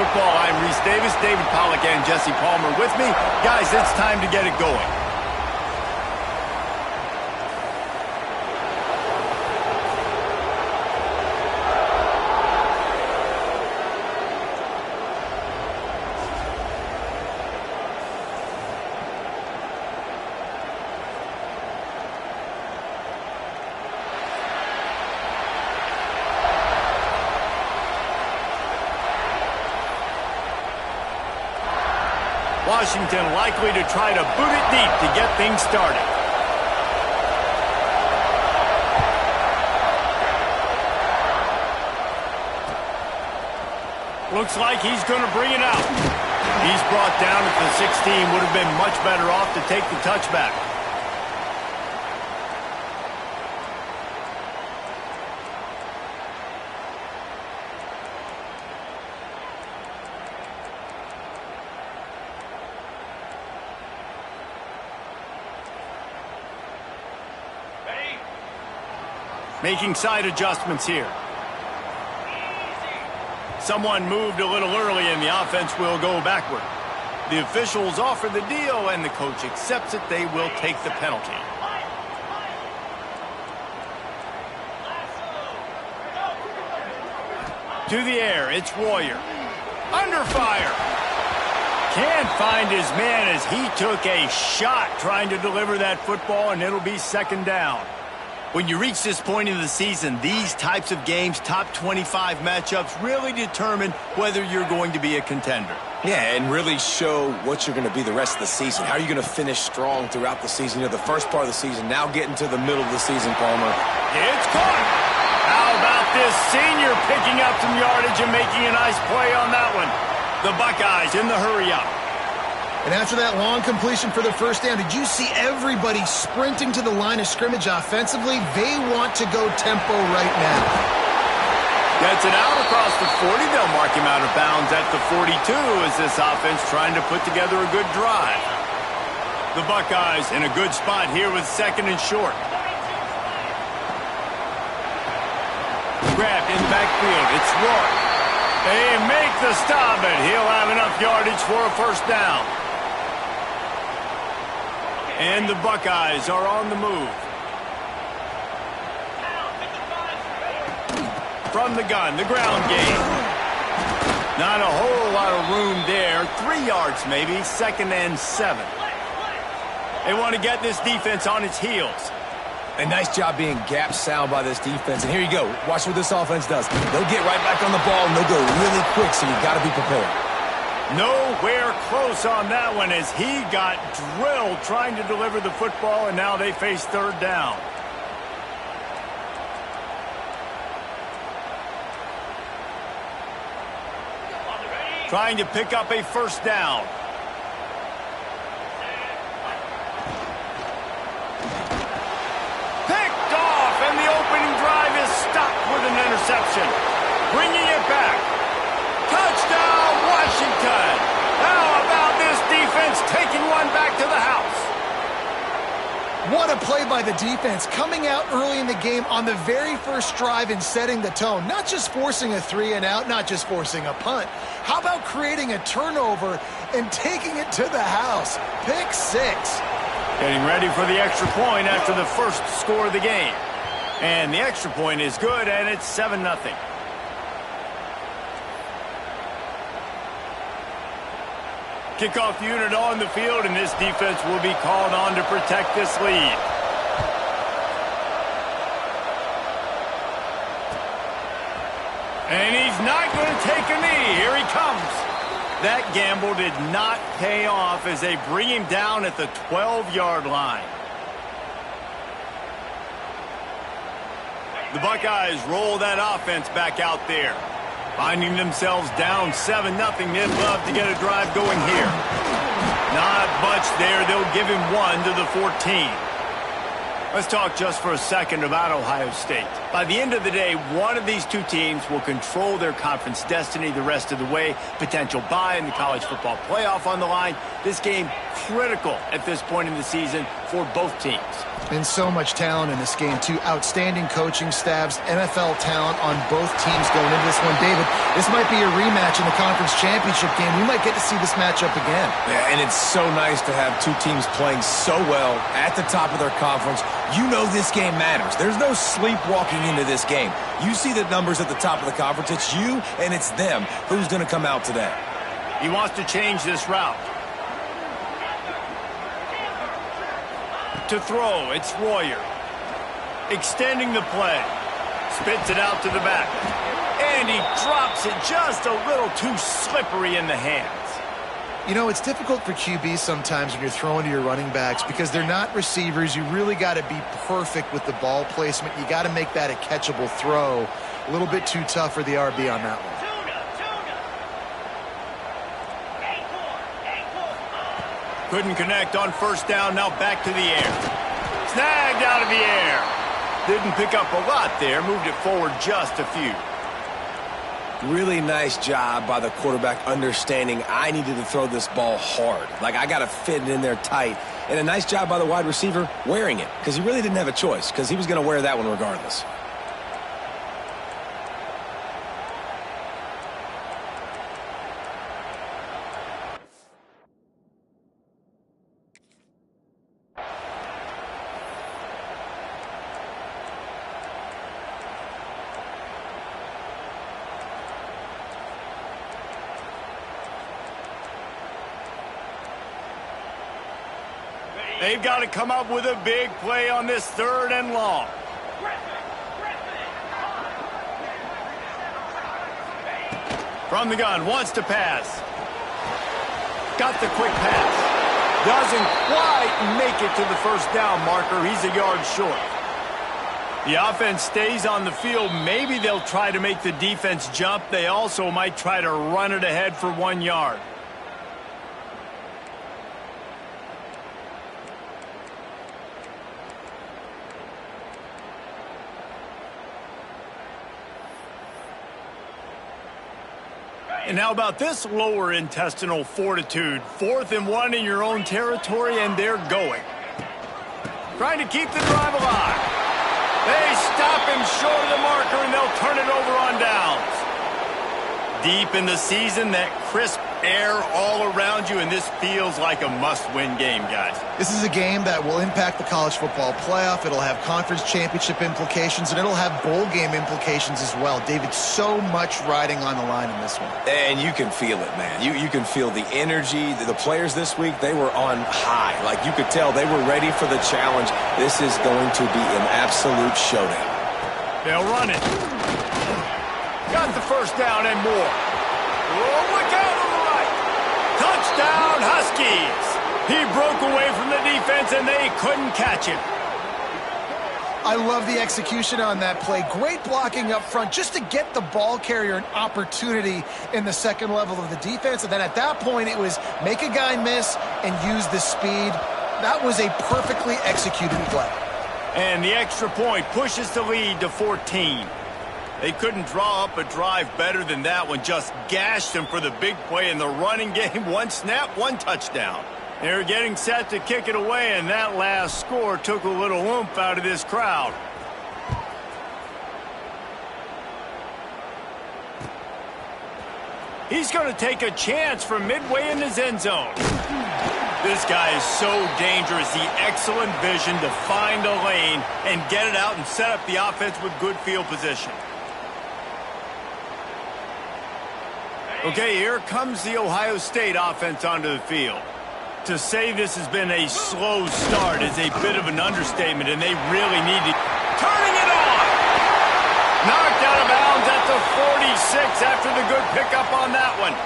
Football. I'm Reese Davis, David Pollack, and Jesse Palmer with me. Guys, it's time to get it going. Washington likely to try to boot it deep to get things started. Looks like he's going to bring it out. He's brought down at the 16. Would have been much better off to take the touchback. Making side adjustments here. Someone moved a little early and the offense will go backward. The officials offer the deal and the coach accepts it. They will take the penalty. To the air, it's Warrior. Under fire. Can't find his man as he took a shot trying to deliver that football, and it'll be second down. When you reach this point in the season, these types of games, top 25 matchups, really determine whether you're going to be a contender. Yeah, and really show what you're going to be the rest of the season. How are you going to finish strong throughout the season? You know, the first part of the season, now getting to the middle of the season, Palmer. It's caught. How about this senior picking up some yardage and making a nice play on that one? The Buckeyes in the hurry-up. And after that long completion for the first down, did you see everybody sprinting to the line of scrimmage offensively? They want to go tempo right now. Gets it out across the 40. They'll mark him out of bounds at the 42 as this offense trying to put together a good drive. The Buckeyes in a good spot here with second and short. Grabbed in the backfield. It's Roy. They make the stop, and he'll have enough yardage for a first down. And the Buckeyes are on the move. From the gun, the ground game. Not a whole lot of room there. 3 yards maybe, second and 7. They want to get this defense on its heels. A nice job being gap sound by this defense. And here you go. Watch what this offense does. They'll get right back on the ball, and they'll go really quick, so you got to be prepared. Nowhere close on that one as he got drilled trying to deliver the football, and now they face third down. Trying to pick up a first down. Picked off, and the opening drive is stopped with an interception. Bringing it back. Touchdown, Washington! How about this defense taking one back to the house? What a play by the defense, coming out early in the game on the very first drive and setting the tone. Not just forcing a 3-and-out, not just forcing a punt. How about creating a turnover and taking it to the house? Pick 6. Getting ready for the extra point after the first score of the game. And the extra point is good, and it's 7-0. Kickoff unit on the field, and this defense will be called on to protect this lead. And he's not going to take a knee. Here he comes. That gamble did not pay off as they bring him down at the 12-yard line. The Buckeyes roll that offense back out there. Finding themselves down 7-0, they'd love to get a drive going here. Not much there. They'll give him 1 to the 14. Let's talk just for a second about Ohio State. By the end of the day, one of these two teams will control their conference destiny the rest of the way. Potential bye in the college football playoff on the line. This game critical at this point in the season for both teams. And so much talent in this game, too. Outstanding coaching staffs, NFL talent on both teams going into this one. David, this might be a rematch in the conference championship game. We might get to see this matchup again. Yeah, and it's so nice to have two teams playing so well at the top of their conference. You know this game matters. There's no sleepwalking into this game. You see the numbers at the top of the conference. It's you and it's them. Who's going to come out today? He wants to change this route. To throw, it's Royer. Extending the play. Spits it out to the back. And he drops it just a little too slippery in the hands. You know, it's difficult for QB sometimes when you're throwing to your running backs because they're not receivers. You really got to be perfect with the ball placement. You got to make that a catchable throw. A little bit too tough for the RB on that one. Couldn't connect on first down, now back to the air. Snagged out of the air. Didn't pick up a lot there, moved it forward just a few. Really nice job by the quarterback understanding I needed to throw this ball hard. Like, I got to fit it in there tight. And a nice job by the wide receiver wearing it because he really didn't have a choice because he was going to wear that one regardless. They've got to come up with a big play on this 3rd and long. From the gun, wants to pass. Got the quick pass. Doesn't quite make it to the first down marker. He's a yard short. The offense stays on the field. Maybe they'll try to make the defense jump. They also might try to run it ahead for 1 yard. And how about this lower intestinal fortitude? 4th and 1 in your own territory, and they're going. Trying to keep the drive alive. They stop him short of the marker, and they'll turn it over on downs. Deep in the season, that crisp air all around you, and this feels like a must-win game, guys. This is a game that will impact the college football playoff. It'll have conference championship implications, and it'll have bowl game implications as well. David, so much riding on the line in this one. And you can feel it, man. You can feel the energy. The players this week, they were on high. Like, you could tell they were ready for the challenge. This is going to be an absolute showdown. They'll run it. Got the first down and more. Oh, look out on the right. Touchdown, Huskies. He broke away from the defense, and they couldn't catch him. I love the execution on that play. Great blocking up front just to get the ball carrier an opportunity in the second level of the defense. And then at that point, it was make a guy miss and use the speed. That was a perfectly executed play. And the extra point pushes the lead to 14. They couldn't draw up a drive better than that one. Just gashed them for the big play in the running game. 1 snap, 1 touchdown. They're getting set to kick it away, and that last score took a little oomph out of this crowd. He's going to take a chance from midway in his end zone. This guy is so dangerous. The excellent vision to find a lane and get it out and set up the offense with good field position. Okay, here comes the Ohio State offense onto the field. To say this has been a slow start is a bit of an understatement, and they really need to... Turning it on! Knocked out of bounds at the 46 after the good pickup on that one.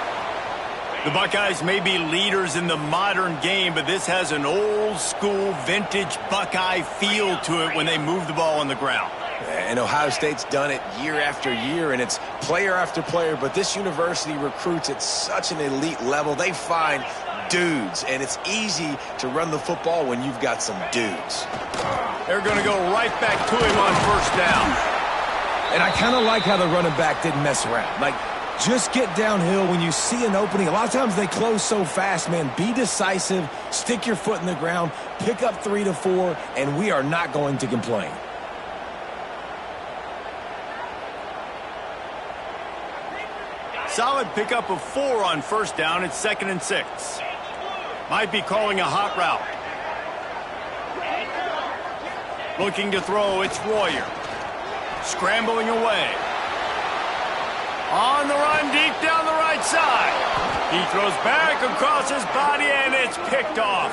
The Buckeyes may be leaders in the modern game, but this has an old-school, vintage Buckeye feel to it when they move the ball on the ground. And Ohio State's done it year after year, and it's player after player, but this university recruits at such an elite level. They find dudes, and it's easy to run the football when you've got some dudes. They're going to go right back to him on first down. And I kind of like how the running back didn't mess around. Like, Just get downhill when you see an opening. A lot of times they close so fast, man. Be decisive, stick your foot in the ground, pick up 3 to 4, and we are not going to complain. Solid pickup of 4 on first down. It's 2nd and 6. Might be calling a hot route. Looking to throw, it's Royer. Scrambling away. On the run, deep down the right side. He throws back across his body, and it's picked off.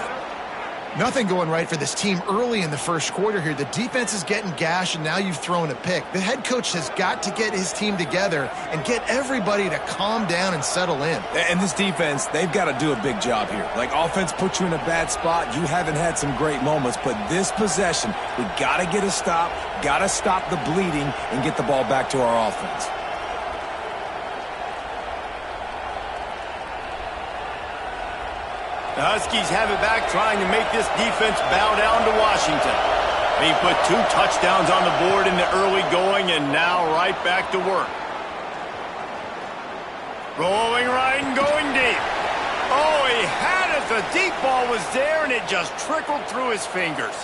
Nothing going right for this team early in the first quarter here. The defense is getting gashed, and now you've thrown a pick. The head coach has got to get his team together and get everybody to calm down and settle in. And this defense, they've got to do a big job here. Like, offense puts you in a bad spot. You haven't had some great moments, but this possession, we got to get a stop, got to stop the bleeding, and get the ball back to our offense. The Huskies have it back, trying to make this defense bow down to Washington. They put 2 touchdowns on the board in the early going, and now right back to work. Rolling right and going deep. Oh, he had it. The deep ball was there, and it just trickled through his fingers.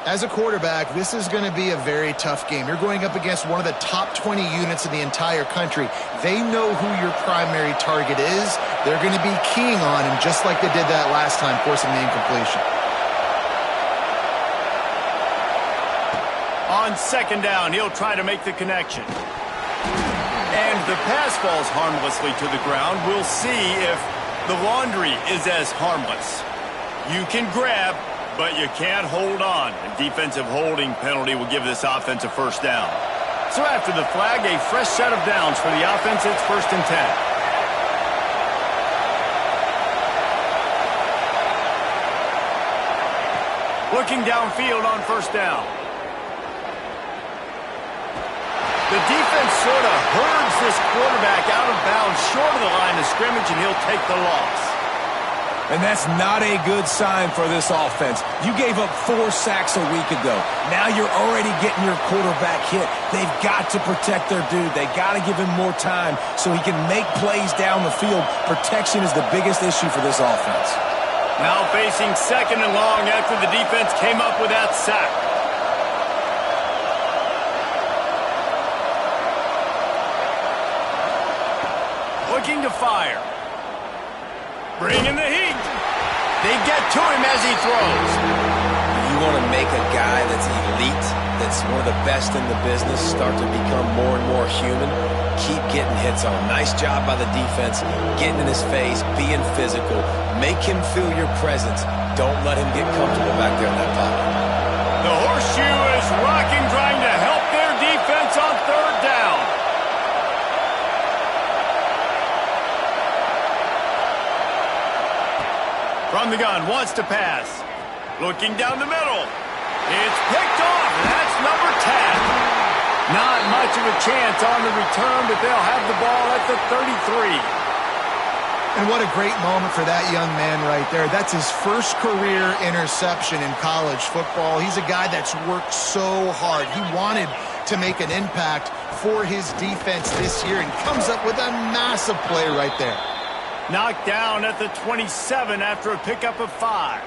As a quarterback, this is going to be a very tough game. You're going up against one of the top 20 units in the entire country. They know who your primary target is. They're going to be keying on him, just like they did that last time, forcing the incompletion. On 2nd down, he'll try to make the connection. And the pass falls harmlessly to the ground. We'll see if the laundry is as harmless. You can grab, but you can't hold on. A defensive holding penalty will give this offense a first down. So after the flag, a fresh set of downs for the offense. It's 1st and 10. Looking downfield on first down. The defense sort of herds this quarterback out of bounds short of the line of scrimmage, and he'll take the loss. And that's not a good sign for this offense. You gave up 4 sacks a week ago. Now you're already getting your quarterback hit. They've got to protect their dude. They got to give him more time so he can make plays down the field. Protection is the biggest issue for this offense. Now facing 2nd and long after the defense came up with that sack. Looking to fire. Bringing the heat. They get to him as he throws. You want to make a guy that's elite, that's one of the best in the business, start to become more and more human. Keep getting hits on him. Nice job by the defense, getting in his face, being physical. Make him feel your presence. Don't let him get comfortable back there in that pocket. The horseshoe is rocking, trying to help their defense on 3rd down. From the gun, wants to pass. Looking down the middle. It's picked off. That's number 10. Not much of a chance on the return, but they'll have the ball at the 33. And what a great moment for that young man right there. That's his first career interception in college football. He's a guy that's worked so hard. He wanted to make an impact for his defense this year and comes up with a massive play right there. Knocked down at the 27 after a pickup of 5.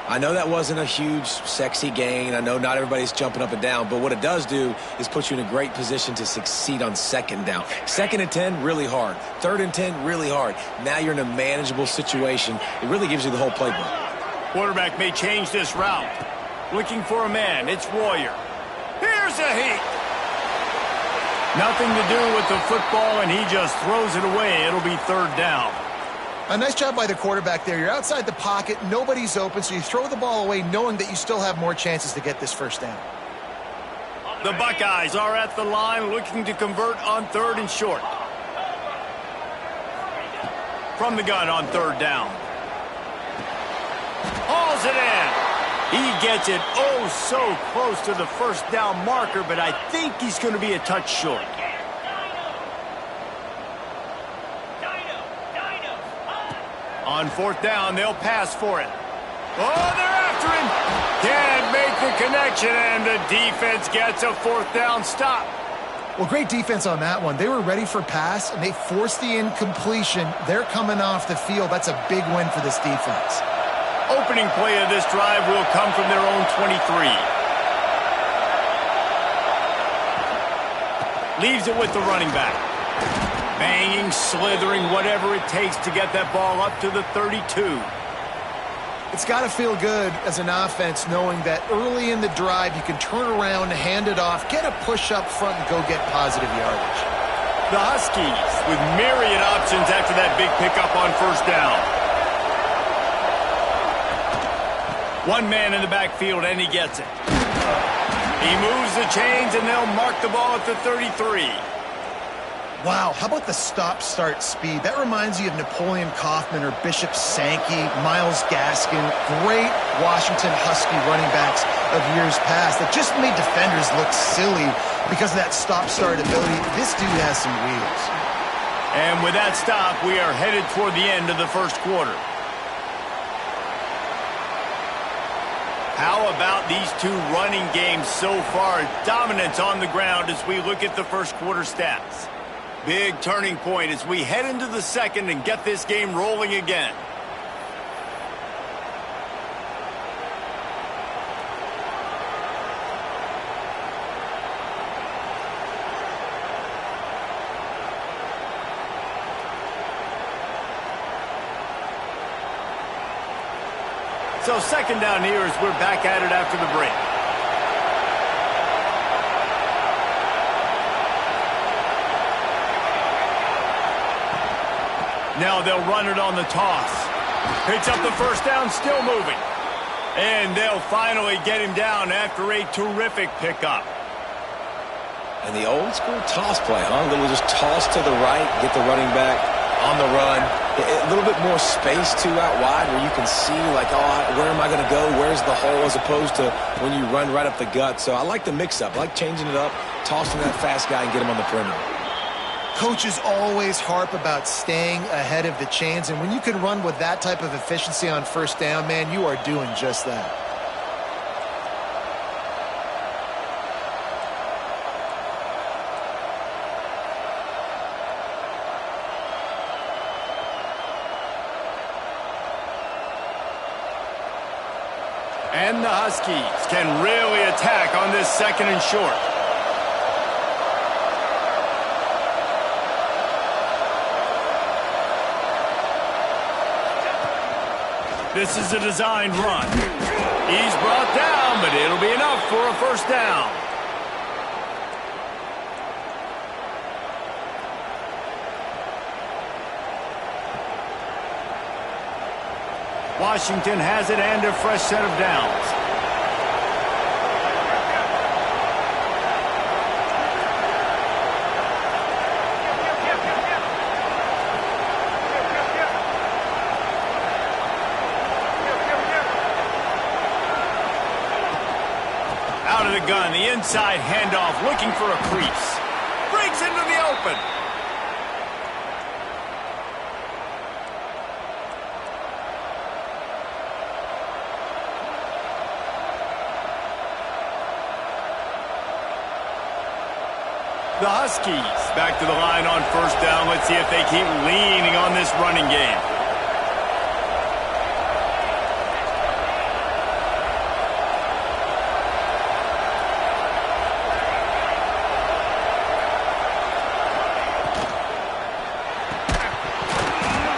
I know that wasn't a huge, sexy gain. I know not everybody's jumping up and down, but what it does do is put you in a great position to succeed on 2nd down. 2nd and 10, really hard. 3rd and 10, really hard. Now you're in a manageable situation. It really gives you the whole playbook. Quarterback may change this route. Looking for a man. It's Royer. Here's a heat. Nothing to do with the football, and he just throws it away. It'll be 3rd down. A nice job by the quarterback there. You're outside the pocket, nobody's open, so you throw the ball away knowing that you still have more chances to get this first down. The Buckeyes are at the line looking to convert on 3rd and short. From the gun on 3rd down. Hauls it in. He gets it oh so close to the first down marker, but I think he's going to be a touch short. On 4th down, they'll pass for it. Oh, they're after him. Can't make the connection, and the defense gets a 4th down stop. Well, great defense on that one. They were ready for pass, and they forced the incompletion. They're coming off the field. That's a big win for this defense. Opening play of this drive will come from their own 23. Leaves it with the running back. Banging, slithering, whatever it takes to get that ball up to the 32. It's got to feel good as an offense knowing that early in the drive you can turn around, hand it off, get a push up front, and go get positive yardage. The Huskies with myriad options after that big pickup on first down. One man in the backfield, and he gets it. He moves the chains, and they'll mark the ball at the 33. Wow, how about the stop-start speed? That reminds you of Napoleon Kaufman or Bishop Sankey, Myles Gaskin, great Washington Husky running backs of years past that just made defenders look silly because of that stop-start ability. This dude has some wheels. And with that stop, we are headed toward the end of the first quarter. How about these two running games so far? Dominance on the ground as we look at the first quarter stats. Big turning point as we head into the second and get this game rolling again. So second down here as we're back at it after the break. Now they'll run it on the toss. Picks up the first down, still moving. And they'll finally get him down after a terrific pickup. And the old school toss play, huh? A little just toss to the right, get the running back on the run. A little bit more space, too, out wide where you can see, like, oh, where am I going to go? Where's the hole? As opposed to when you run right up the gut. So I like the mix-up. I like changing it up, tossing that fast guy and get him on the perimeter. Coaches always harp about staying ahead of the chains, and when you can run with that type of efficiency on first down, man, you are doing just that. And the Huskies can really attack on this second and short. This is a designed run. He's brought down, but it'll be enough for a first down. Washington has it and a fresh set of downs. Out of the gun, the inside handoff, looking for a crease. Breaks into the open. The Huskies back to the line on first down. Let's see if they keep leaning on this running game.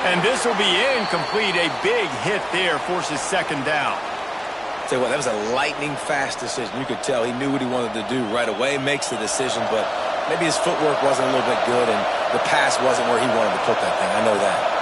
And this will be incomplete. A big hit there forces second down. Tell you what, that was a lightning-fast decision. You could tell he knew what he wanted to do right away, makes the decision, but maybe his footwork wasn't a little bit good and the pass wasn't where he wanted to put that thing. I know that.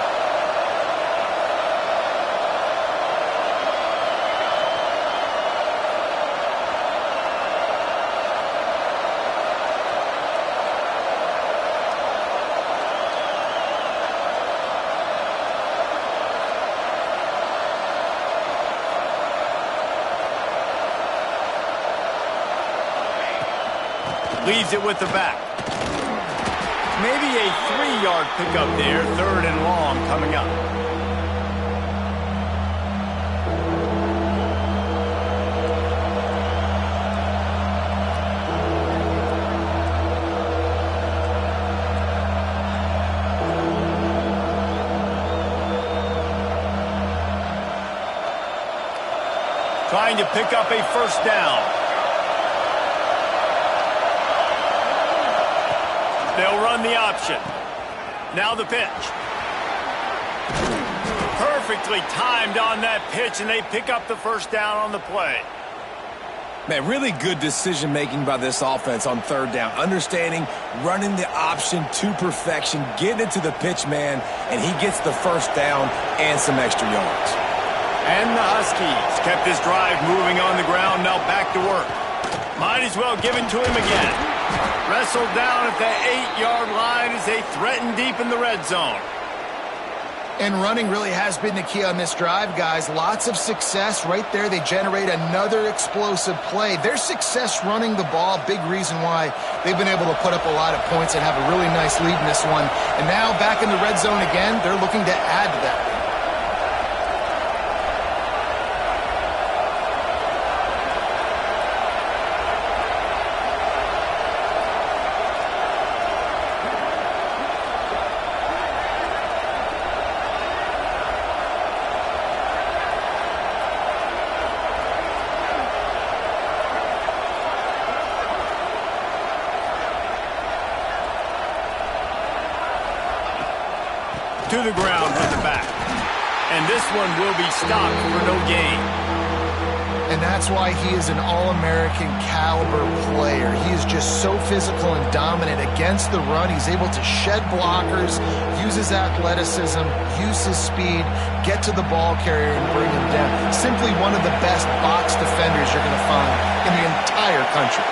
Leaves it with the back. Maybe a 3-yard pickup there. Third and long coming up. trying to pick up a first down. They'll run the option. Now the pitch. Perfectly timed on that pitch, and they pick up the first down on the play. Man, really good decision-making by this offense on third down. Understanding, running the option to perfection, getting it to the pitch man, and he gets the first down and some extra yards. And the Huskies kept this drive moving on the ground, now back to work. Might as well give it to him again. Wrestled down at the 8-yard line as they threaten deep in the red zone. And running really has been the key on this drive, guys. Lots of success right there. They generate another explosive play. Their success running the ball, big reason why they've been able to put up a lot of points and have a really nice lead in this one. And now back in the red zone again, they're looking to add to that. To the ground with the back. And this one will be stopped for no gain. And that's why he is an All-American caliber player. He is just so physical and dominant against the run. He's able to shed blockers, use his athleticism, use his speed, get to the ball carrier and bring him down. Simply one of the best box defenders you're going to find in the entire country.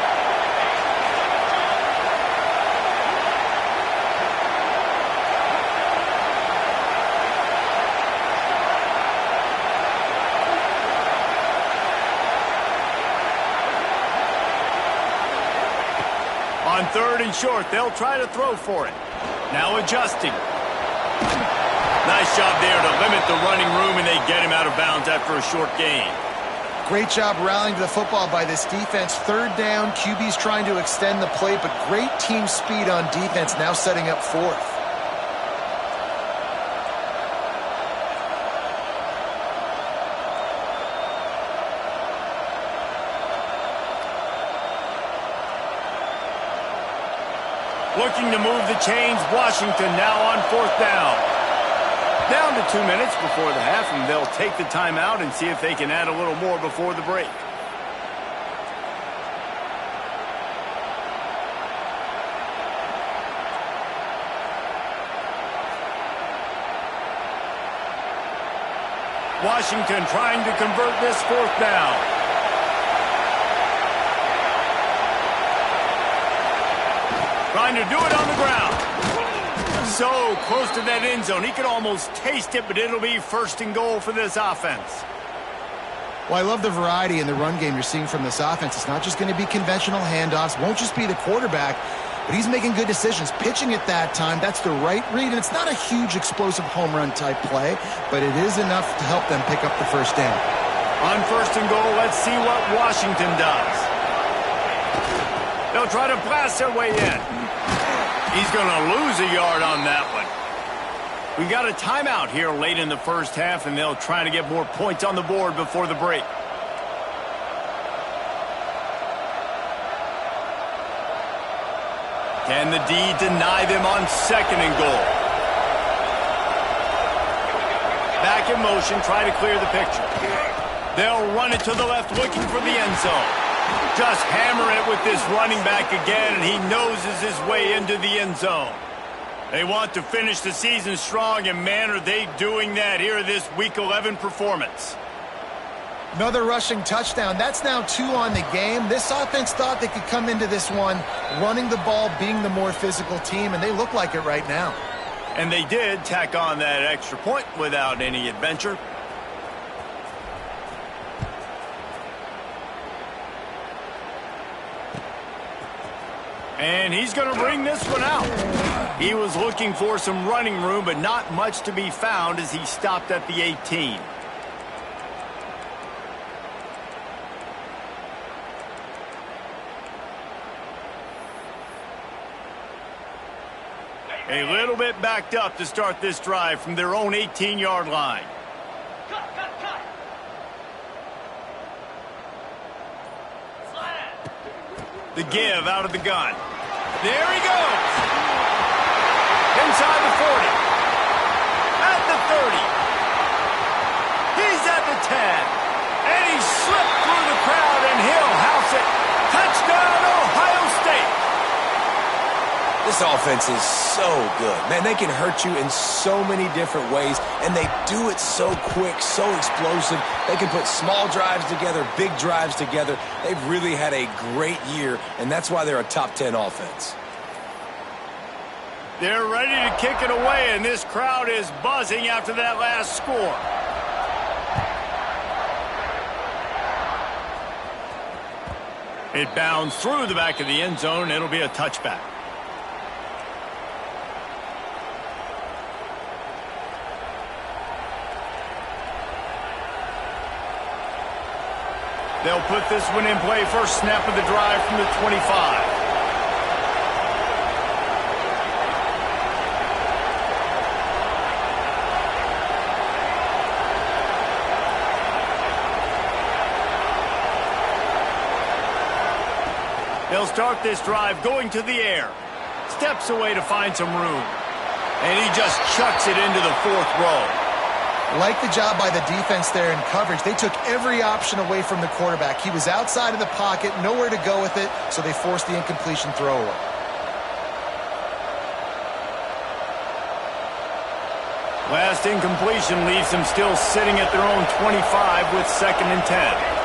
On third and short, they'll try to throw for it. Now adjusting. Nice job there to limit the running room, and they get him out of bounds after a short gain. Great job rallying to the football by this defense. Third down, QB's trying to extend the play, but great team speed on defense, now setting up fourth. Looking to move the chains, Washington now on fourth down. Down to 2 minutes before the half, and they'll take the timeout and see if they can add a little more before the break. Washington trying to convert this fourth down. Trying to do it on the ground. So close to that end zone. He could almost taste it, but it'll be first and goal for this offense. Well, I love the variety in the run game you're seeing from this offense. It's not just going to be conventional handoffs. Won't just be the quarterback, but he's making good decisions. Pitching at that time, that's the right read. And it's not a huge explosive home run type play, but it is enough to help them pick up the first down. On first and goal, let's see what Washington does. They'll try to blast their way in. He's going to lose a yard on that one. We got a timeout here late in the first half, and they'll try to get more points on the board before the break. Can the D deny them on second and goal? Back in motion, try to clear the picture. They'll run it to the left, looking for the end zone. Just hammer it with this running back again, and he noses his way into the end zone. They want to finish the season strong, and man, are they doing that here in this Week 11 performance. Another rushing touchdown. That's now 2 on the game. This offense thought they could come into this one running the ball, being the more physical team, and they look like it right now. And they did tack on that extra point without any adventure. And he's going to bring this one out. He was looking for some running room, but not much to be found as he stopped at the 18. A little bit backed up to start this drive from their own 18-yard line. The give out of the gun. There he goes. Inside the 40. At the 30. He's at the 10. And he slipped through the crowd, and he'll house it. Touchdown, Ohio State. This offense is so good. Man, they can hurt you in so many different ways, and they do it so quick, so explosive. They can put small drives together, big drives together. They've really had a great year, and that's why they're a top 10 offense. They're ready to kick it away, and this crowd is buzzing after that last score. It bounds through the back of the end zone. It'll be a touchback. They'll put this one in play. First snap of the drive from the 25. They'll start this drive going to the air. Steps away to find some room. And he just chucks it into the fourth row. Like the job by the defense there in coverage. They took every option away from the quarterback. He was outside of the pocket, nowhere to go with it, so they forced the incompletion throw away. Last incompletion leaves them still sitting at their own 25 with 2nd and 10.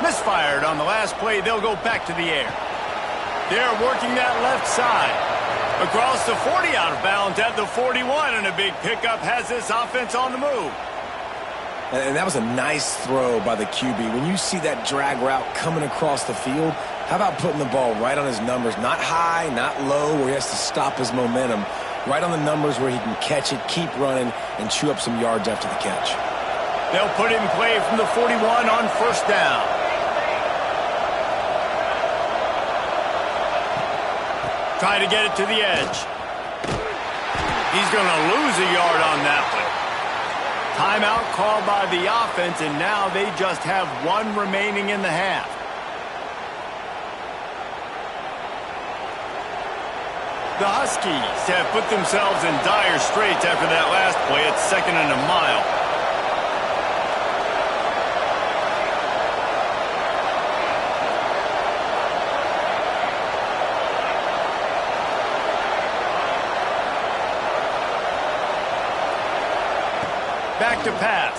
Misfired on the last play. They'll go back to the air. They're working that left side. Across the 40, out of bounds at the 41, and a big pickup has this offense on the move. And that was a nice throw by the QB. When you see that drag route coming across the field, how about putting the ball right on his numbers? Not high, not low, where he has to stop his momentum. Right on the numbers where he can catch it, keep running, and chew up some yards after the catch. They'll put it in play from the 41 on first down. Try to get it to the edge. He's going to lose a yard on that one. Timeout called by the offense, and now they just have one remaining in the half. The Huskies have put themselves in dire straits after that last play. It's 2nd and a mile. Back to pass.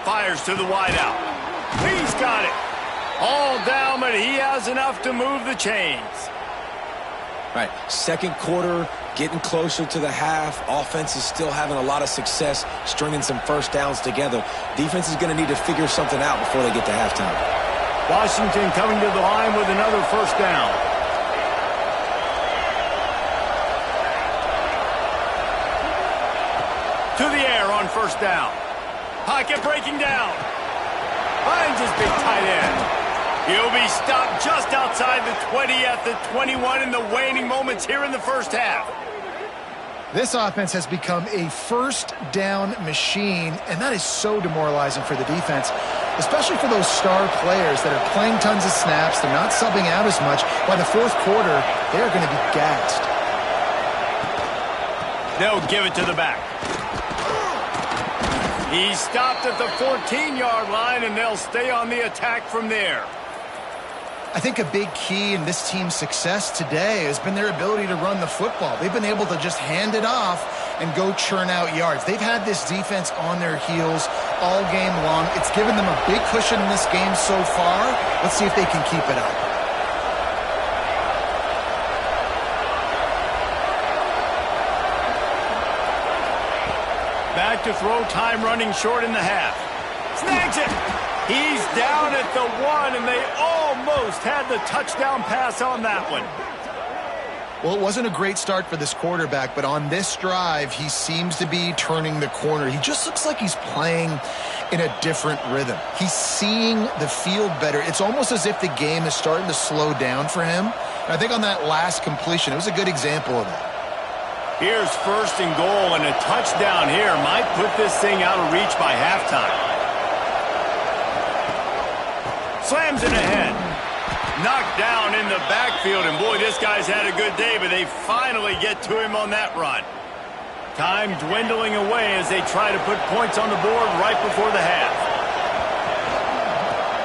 Fires to the wideout. He's got it. All down, but he has enough to move the chains. Right, second quarter, getting closer to the half. Offense is still having a lot of success stringing some first downs together. Defense is going to need to figure something out before they get to halftime. Washington coming to the line with another first down. To the air on first down. Pocket breaking down. Finds his big tight end. He'll be stopped just outside the 20 at the 21 in the waning moments here in the first half. This offense has become a first down machine, and that is so demoralizing for the defense, especially for those star players that are playing tons of snaps. They're not subbing out as much. By the fourth quarter, they're going to be gassed. They'll give it to the back. He's stopped at the 14-yard line, and they'll stay on the attack from there. I think a big key in this team's success today has been their ability to run the football. They've been able to just hand it off and go churn out yards. They've had this defense on their heels all game long. It's given them a big cushion in this game so far. Let's see if they can keep it up. Back to throw, time running short in the half. Snags it. He's down at the 1, and they almost had the touchdown pass on that one. Well, it wasn't a great start for this quarterback, but on this drive, he seems to be turning the corner. He just looks like he's playing in a different rhythm. He's seeing the field better. It's almost as if the game is starting to slow down for him. And I think on that last completion, it was a good example of that. Here's first and goal, and a touchdown here might put this thing out of reach by halftime. Slams it ahead. Knocked down in the backfield, and boy, this guy's had a good day, but they finally get to him on that run. Time dwindling away as they try to put points on the board right before the half.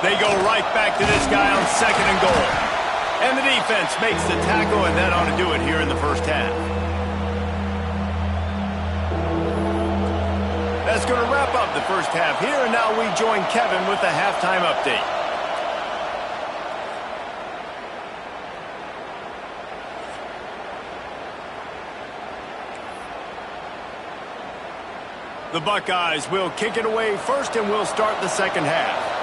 They go right back to this guy on second and goal. And the defense makes the tackle, and that ought to do it here in the first half. That's going to wrap up the first half here, and now we join Kevin with the halftime update. The Buckeyes will kick it away first, and we'll start the second half.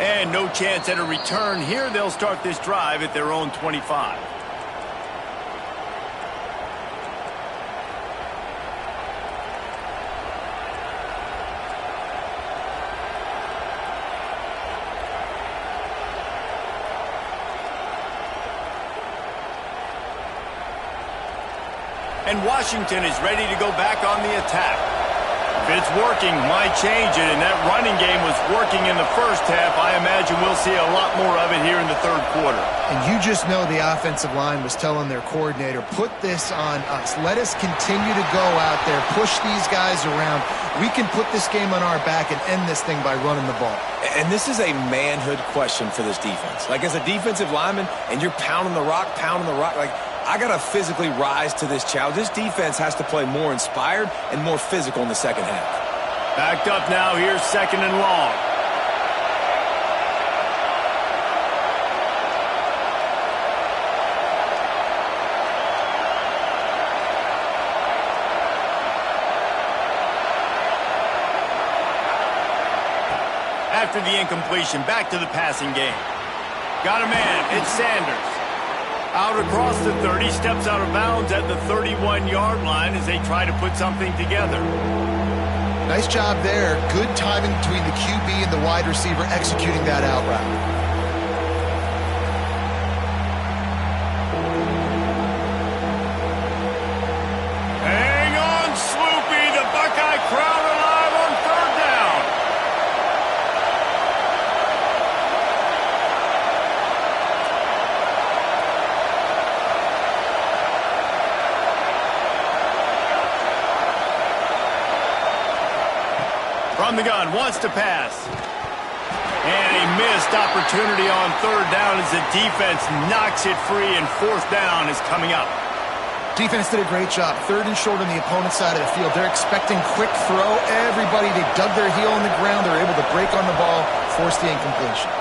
And no chance at a return here. They'll start this drive at their own 25. And Washington is ready to go back on the attack. If it's working, might change it, and that running game was working in the first half. I imagine we'll see a lot more of it here in the third quarter. And you just know the offensive line was telling their coordinator, put this on us. Let us continue to go out there, push these guys around. We can put this game on our back and end this thing by running the ball. And this is a manhood question for this defense. Like, as a defensive lineman, and you're pounding the rock, like, I got to physically rise to this challenge. This defense has to play more inspired and more physical in the second half. Backed up now. Here's second and long. After the incompletion, back to the passing game. Got a man. It's Sanders. Out across the 30, steps out of bounds at the 31-yard line as they try to put something together. Nice job there. Good timing between the QB and the wide receiver executing that out route. Hang on, Sloopy. The Buckeye crowd alive on third down. From the gun, wants to pass. And a missed opportunity on third down as the defense knocks it free, and fourth down is coming up. Defense did a great job. Third and short on the opponent's side of the field. They're expecting quick throw. Everybody, they dug their heel in the ground. They're able to break on the ball, force the incompletion.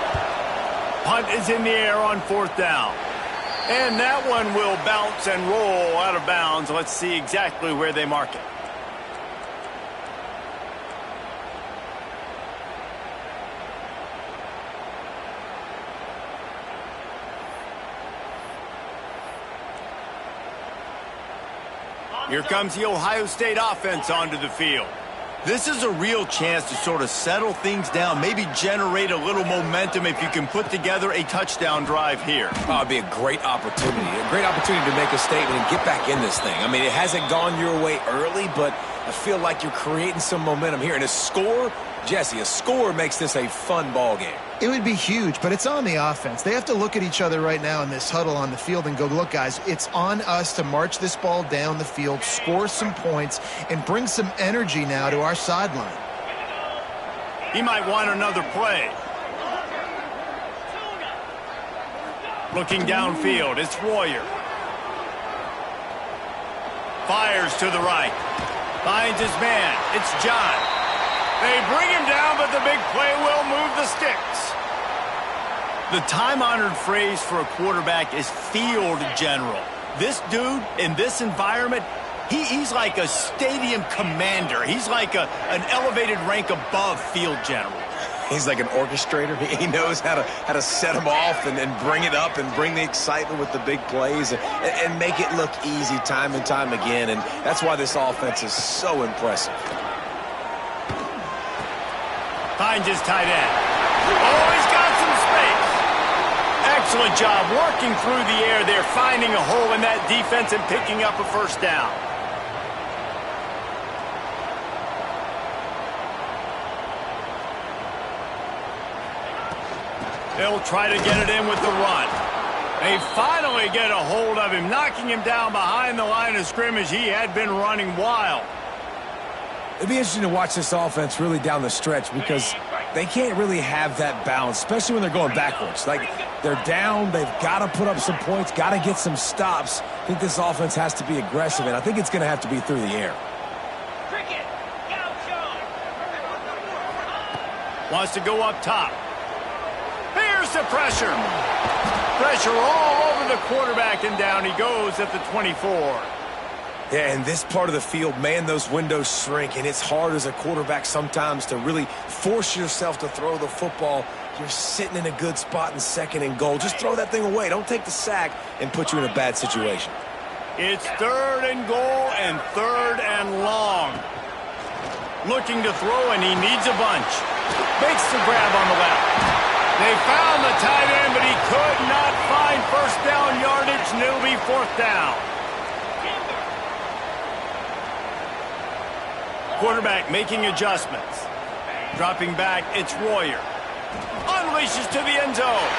Punt is in the air on fourth down. And that one will bounce and roll out of bounds. Let's see exactly where they mark it. Here comes the Ohio State offense onto the field. This is a real chance to sort of settle things down, maybe generate a little momentum if you can put together a touchdown drive here. Oh, it'd be a great opportunity to make a statement and get back in this thing. I mean, it hasn't gone your way early, but I feel like you're creating some momentum here. And a score, Jesse, a score makes this a fun ball game. It would be huge, but it's on the offense. They have to look at each other right now in this huddle on the field and go, look, guys, it's on us to march this ball down the field, score some points, and bring some energy now to our sideline. He might want another play. Looking downfield, it's Warrior. Fires to the right. Finds his man. It's John. They bring him down, but the big play will move the sticks. The time-honored phrase for a quarterback is field general. This dude, in this environment, he's like a stadium commander. He's like an elevated rank above field general. He's like an orchestrator. He knows how to set them off and bring it up and bring the excitement with the big plays and make it look easy time and time again. And that's why this offense is so impressive. Finds his tight end. Oh, he's got some space. Excellent job working through the air there, finding a hole in that defense and picking up a first down. They'll try to get it in with the run. They finally get a hold of him, knocking him down behind the line of scrimmage. He had been running wild. It'd be interesting to watch this offense really down the stretch because they can't really have that balance, especially when they're going backwards. Like, they're down, they've got to put up some points, got to get some stops. I think this offense has to be aggressive, and I think it's going to have to be through the air. Wants to go up top. Here's the pressure. Pressure all over the quarterback, and down he goes at the 24. Yeah, in this part of the field, man, those windows shrink, and it's hard as a quarterback sometimes to really force yourself to throw the football. You're sitting in a good spot in second and goal. Just throw that thing away. Don't take the sack and put you in a bad situation. It's third and goal and third and long. Looking to throw, and he needs a bunch. Makes the grab on the left. They found the tight end, but he could not find first down yardage, and it'll be fourth down. Quarterback making adjustments. Dropping back, it's Royer. Unleashes to the end zone.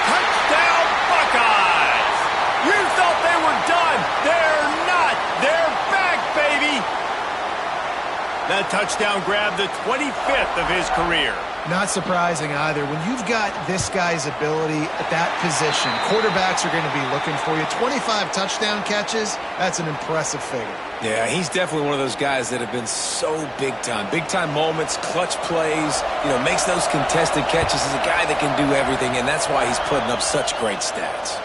Touchdown, Buckeyes! You thought they were done. They're not. They're back, baby! That touchdown grabbed the 25th of his career. Not surprising either. When you've got this guy's ability at that position, quarterbacks are going to be looking for you. 25 touchdown catches, that's an impressive figure. Yeah, he's definitely one of those guys that have been so big time. Big time moments, clutch plays, makes those contested catches. He's a guy that can do everything, and that's why he's putting up such great stats.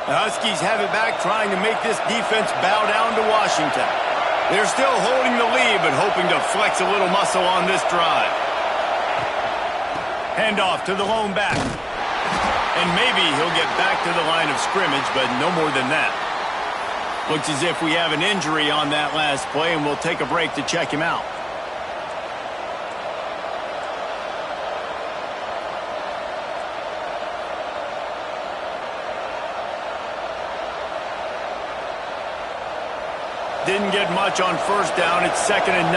The Huskies have it back, trying to make this defense bow down to Washington. They're still holding the lead, but hoping to flex a little muscle on this drive. Handoff to the lone back. And maybe he'll get back to the line of scrimmage, but no more than that. Looks as if we have an injury on that last play, and we'll take a break to check him out. Didn't get much on first down. It's 2nd and 9.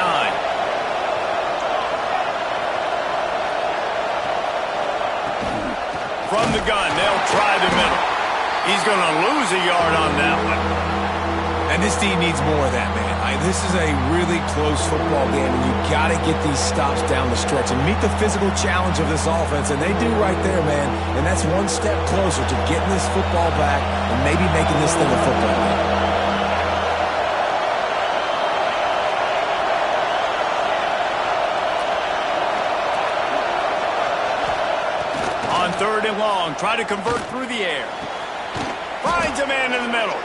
From the gun, they'll try the middle. He's going to lose a yard on that one. And this team needs more of that, man. This is a really close football game, and you got to get these stops down the stretch and meet the physical challenge of this offense, and they do right there, man. And that's one step closer to getting this football back and maybe making this thing a football game. Third and long, try to convert through the air. Finds a man in the middle.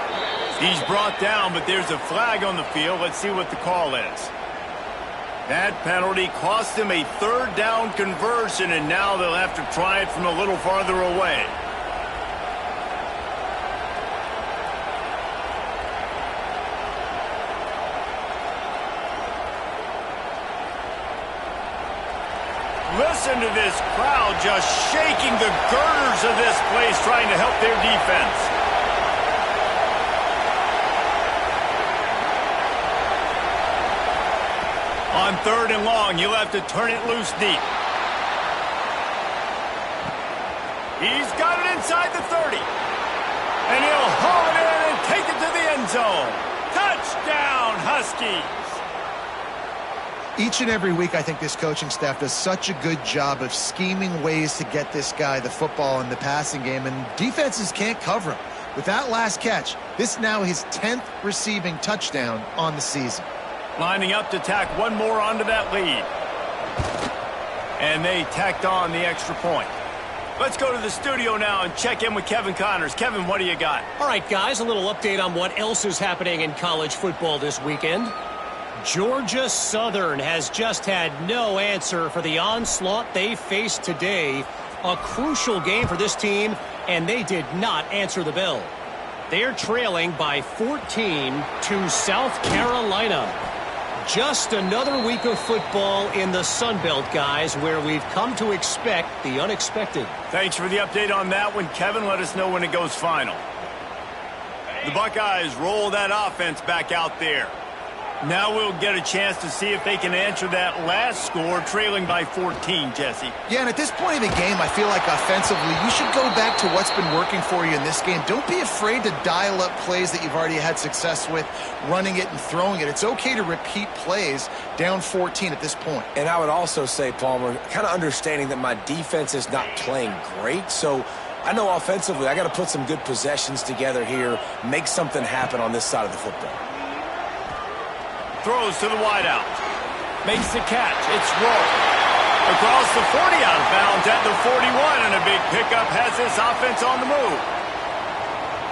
He's brought down, but there's a flag on the field. Let's see what the call is. That penalty cost him a third down conversion, and now they'll have to try it from a little farther away. Listen to this crowd just shaking the girders of this place, trying to help their defense. On third and long, you'll have to turn it loose deep. He's got it inside the 30. And he'll haul it in and take it to the end zone. Touchdown, Huskies! Each and every week, I think this coaching staff does such a good job of scheming ways to get this guy the football in the passing game, and defenses can't cover him. With that last catch, this now his 10th receiving touchdown on the season. Lining up to tack one more onto that lead. And they tacked on the extra point. Let's go to the studio now and check in with Kevin Connors. Kevin, what do you got? All right, guys, a little update on what else is happening in college football this weekend. Georgia Southern has just had no answer for the onslaught they faced today A crucial game for this team, and they did not answer the bell. They're trailing by 14 to South Carolina. Just another week of football in the Sun Belt, guys, where we've come to expect the unexpected. Thanks for the update on that one, Kevin. Let us know when it goes final. The Buckeyes roll that offense back out there. Now we'll get a chance to see if they can answer that last score, trailing by 14, Jesse. Yeah, and at this point in the game, I feel like offensively, you should go back to what's been working for you in this game. Don't be afraid to dial up plays that you've already had success with, running it and throwing it. It's okay to repeat plays down 14 at this point. And I would also say, Palmer, kind of understanding that my defense is not playing great, so I know offensively I got to put some good possessions together here, make something happen on this side of the football. Throws to the wideout. Makes the catch. It's Rowe. Across the 40 out of bounds at the 41, and a big pickup has this offense on the move.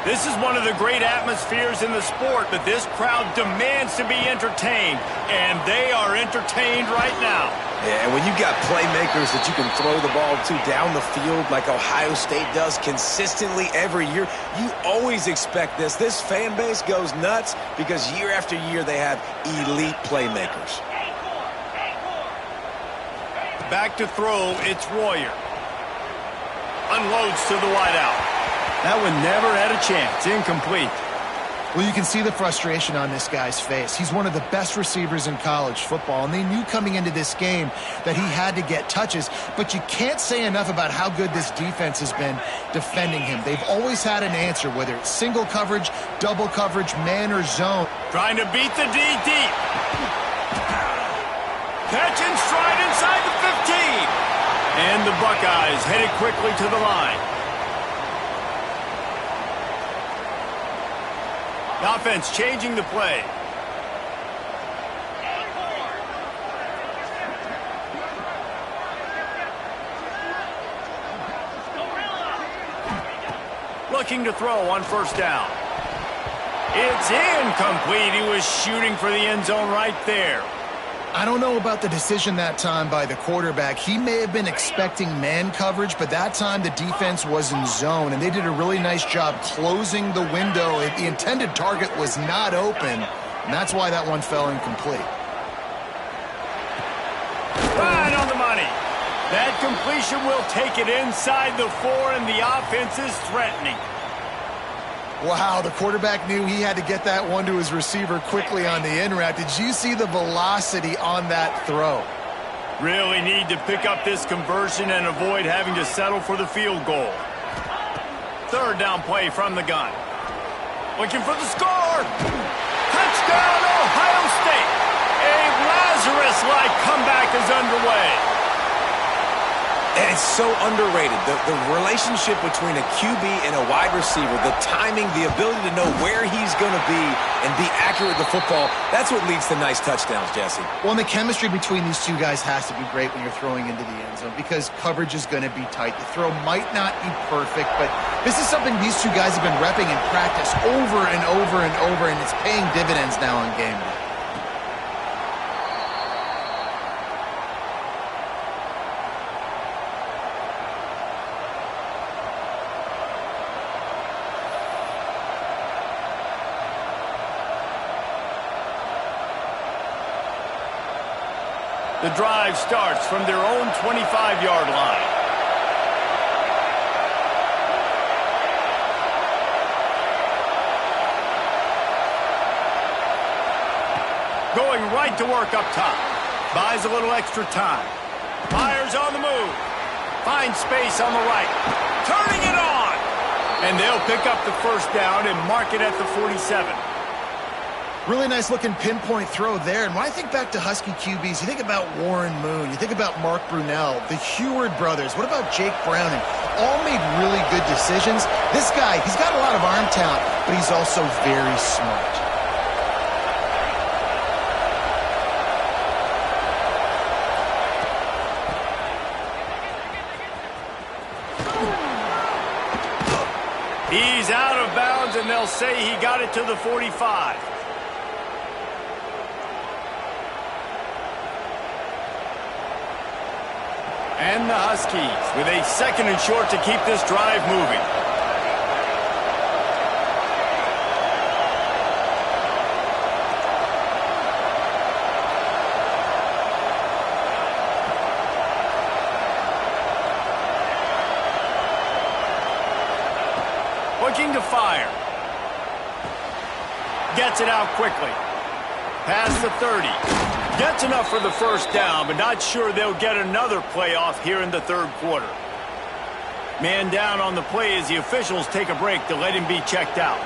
This is one of the great atmospheres in the sport, but this crowd demands to be entertained, and they are entertained right now. Yeah, and when you've got playmakers that you can throw the ball to down the field like Ohio State does consistently every year, you always expect this. This fan base goes nuts because year after year they have elite playmakers. Back to throw, it's Royer. Unloads to the wideout. That one never had a chance. Incomplete. Well, you can see the frustration on this guy's face. He's one of the best receivers in college football, and they knew coming into this game that he had to get touches, but you can't say enough about how good this defense has been defending him. They've always had an answer, whether it's single coverage, double coverage, man, or zone. Trying to beat the D deep. Catch and stride inside the 15. And the Buckeyes headed quickly to the line. The offense changing the play. Looking to throw on first down. It's incomplete. He was shooting for the end zone right there. I don't know about the decision that time by the quarterback. He may have been expecting man coverage, but that time the defense was in zone, and they did a really nice job closing the window. The intended target was not open, and that's why that one fell incomplete. Right on the money. That completion will take it inside the 4, and the offense is threatening. Wow, the quarterback knew he had to get that one to his receiver quickly on the in route. Did you see the velocity on that throw? Really need to pick up this conversion and avoid having to settle for the field goal. Third down play from the gun. Looking for the score. Touchdown, Ohio State. A Lazarus-like comeback is underway. And it's so underrated. The relationship between a QB and a wide receiver, the timing, the ability to know where he's going to be and be accurate with the football, that's what leads to nice touchdowns, Jesse. Well, and the chemistry between these two guys has to be great when you're throwing into the end zone because coverage is going to be tight. The throw might not be perfect, but this is something these two guys have been repping in practice over and over and over, and it's paying dividends now on game day. The drive starts from their own 25-yard line. Going right to work up top. Buys a little extra time. Fires on the move. Finds space on the right. Turning it on. And they'll pick up the first down and mark it at the 47. Really nice looking pinpoint throw there. And when I think back to Husky QBs, you think about Warren Moon, you think about Mark Brunell, the Heward brothers. What about Jake Browning? All made really good decisions. This guy, he's got a lot of arm talent, but he's also very smart. He's out of bounds, and they'll say he got it to the 45. And the Huskies with a 2nd and short to keep this drive moving. Looking to fire. Gets it out quickly. Past the 30. Gets enough for the first down, but not sure they'll get another playoff here in the 3rd quarter. Man down on the play as the officials take a break to let him be checked out.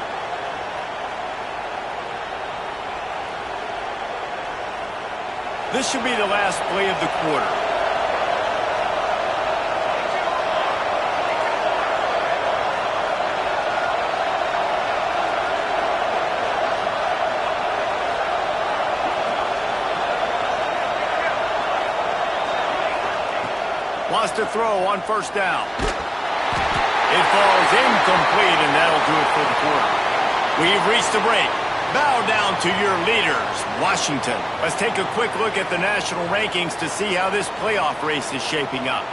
This should be the last play of the quarter. Wants to throw on first down. It falls incomplete, and that'll do it for the quarter. We've reached the break. Bow down to your leaders, Washington. Let's take a quick look at the national rankings to see how this playoff race is shaping up.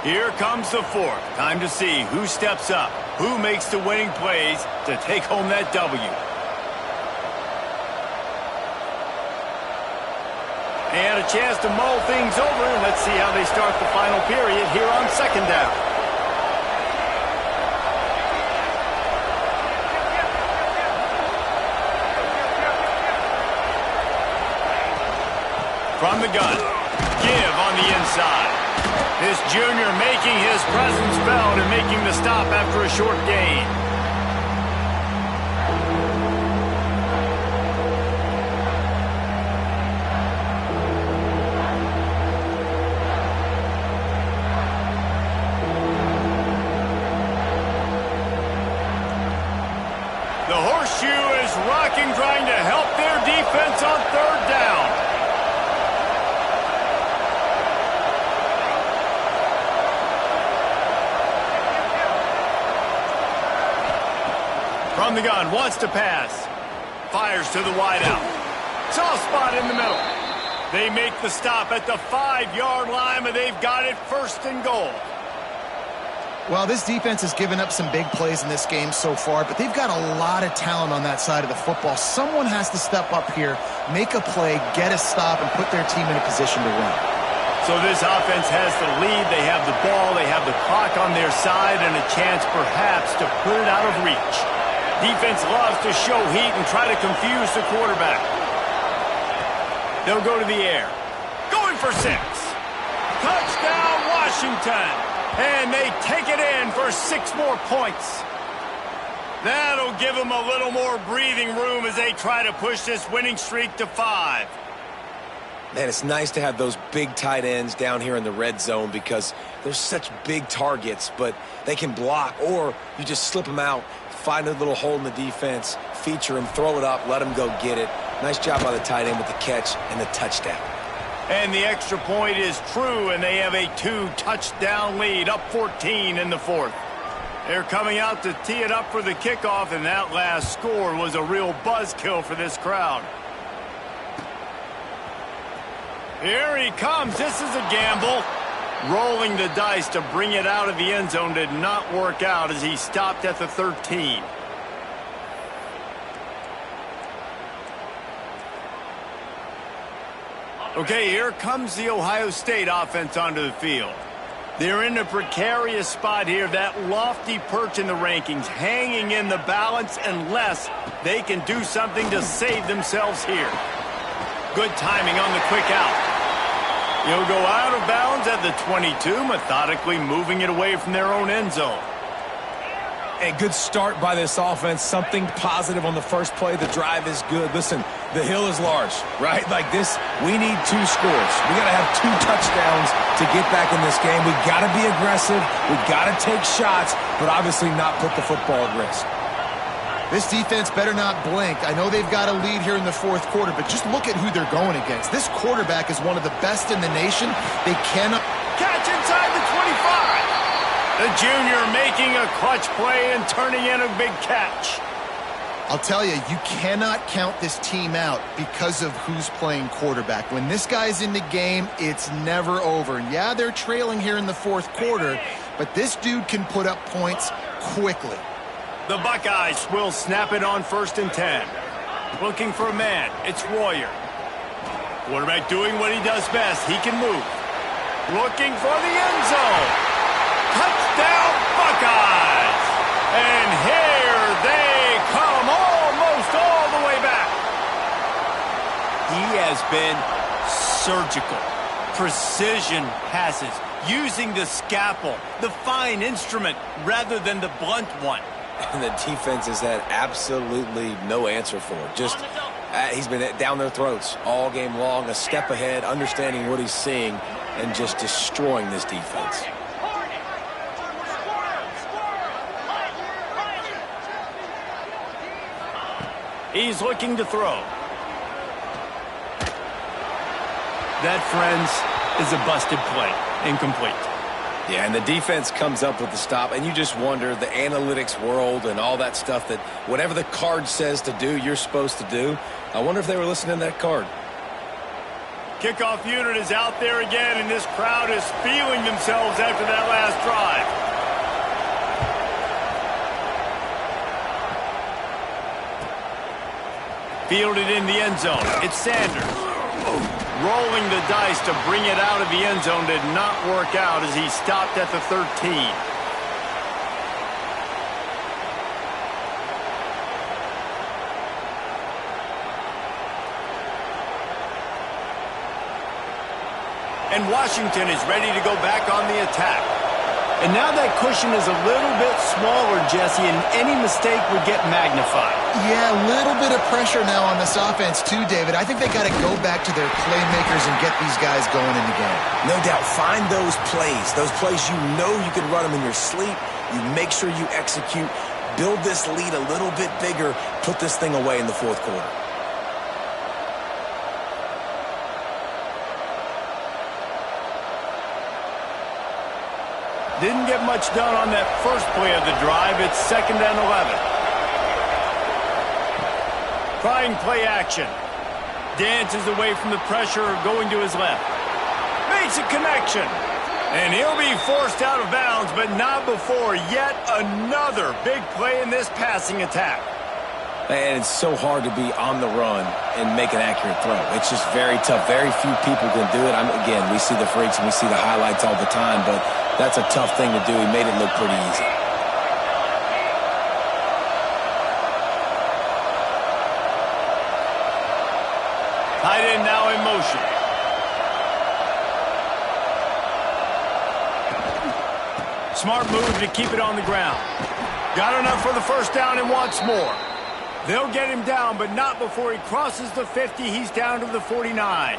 Here comes the 4th. Time to see who steps up, who makes the winning plays to take home that W. And a chance to mull things over, and let's see how they start the final period here on 2nd down. From the gun, give on the inside. This junior making his presence felt and making the stop after a short gain. The horseshoe is rocking, trying to help their defense on 3rd down. From the gun, wants to pass. Fires to the wideout. Soft spot in the middle. They make the stop at the 5-yard line, but they've got it 1st and goal. Well, this defense has given up some big plays in this game so far, but they've got a lot of talent on that side of the football. Someone has to step up here, make a play, get a stop, and put their team in a position to win. So this offense has the lead. They have the ball. They have the clock on their side and a chance perhaps to put it out of reach. Defense loves to show heat and try to confuse the quarterback. They'll go to the air. Going for 6. Touchdown, Washington. And they take it in for 6 more points. That'll give them a little more breathing room as they try to push this winning streak to 5. Man, it's nice to have those big tight ends down here in the red zone because they're such big targets, but they can block, or you just slip them out, find a little hole in the defense, feature them, throw it up, let them go get it. Nice job by the tight end with the catch and the touchdown. And the extra point is true, and they have a 2-touchdown lead, up 14 in the 4th. They're coming out to tee it up for the kickoff, and that last score was a real buzzkill for this crowd. Here he comes. This is a gamble. Rolling the dice to bring it out of the end zone did not work out as he stopped at the 13. Okay, here comes the Ohio State offense onto the field. They're in a precarious spot here, that lofty perch in the rankings, hanging in the balance unless they can do something to save themselves here. Good timing on the quick out. He'll go out of bounds at the 22, methodically moving it away from their own end zone. A good start by this offense. Something positive on the first play. The drive is good. Listen, the hill is large, right? Like this, we need 2 scores. We got to have 2 touchdowns to get back in this game. We got to be aggressive. We got to take shots, but obviously not put the football at risk. This defense better not blink. I know they've got a lead here in the 4th quarter, but just look at who they're going against. This quarterback is one of the best in the nation. They cannot catch inside the 25. The junior making a clutch play and turning in a big catch. I'll tell you, you cannot count this team out because of who's playing quarterback. When this guy's in the game, it's never over. And yeah, they're trailing here in the fourth quarter, but this dude can put up points quickly. The Buckeyes will snap it on 1st and 10. Looking for a man. It's Royer. Quarterback doing what he does best. He can move. Looking for the end zone. Touchdown, Buckeyes! And here they come, almost all the way back. He has been surgical. Precision passes, using the scalpel, the fine instrument, rather than the blunt one. And the defense has had absolutely no answer for it. Just, he's been down their throats all game long, a step ahead, understanding what he's seeing, and just destroying this defense. He's looking to throw. That, friends, is a busted play. Incomplete. Yeah, and the defense comes up with the stop, and you just wonder, the analytics world and all that stuff, that whatever the card says to do, you're supposed to do. I wonder if they were listening to that card. Kickoff unit is out there again, and this crowd is feeling themselves after that last drive. Fielded in the end zone. It's Sanders. Rolling the dice to bring it out of the end zone did not work out as he stopped at the 13. And Washington is ready to go back on the attack. And now that cushion is a little bit smaller, Jesse, and any mistake would get magnified. Yeah, a little bit of pressure now on this offense too, David. I think they got to go back to their playmakers and get these guys going in the game. No doubt. Find those plays you know you can run them in your sleep. You make sure you execute. Build this lead a little bit bigger. Put this thing away in the fourth quarter. Didn't get much done on that first play of the drive. It's 2nd and 11. Trying play action. Dances away from the pressure, going to his left. Makes a connection. And he'll be forced out of bounds, but not before yet another big play in this passing attack. And it's so hard to be on the run and make an accurate throw. It's just very tough. Very few people can do it. Again, we see the freaks and we see the highlights all the time, but that's a tough thing to do. He made it look pretty easy. Tight end now in motion. Smart move to keep it on the ground. Got enough for the first down and wants more. They'll get him down, but not before he crosses the 50. He's down to the 49.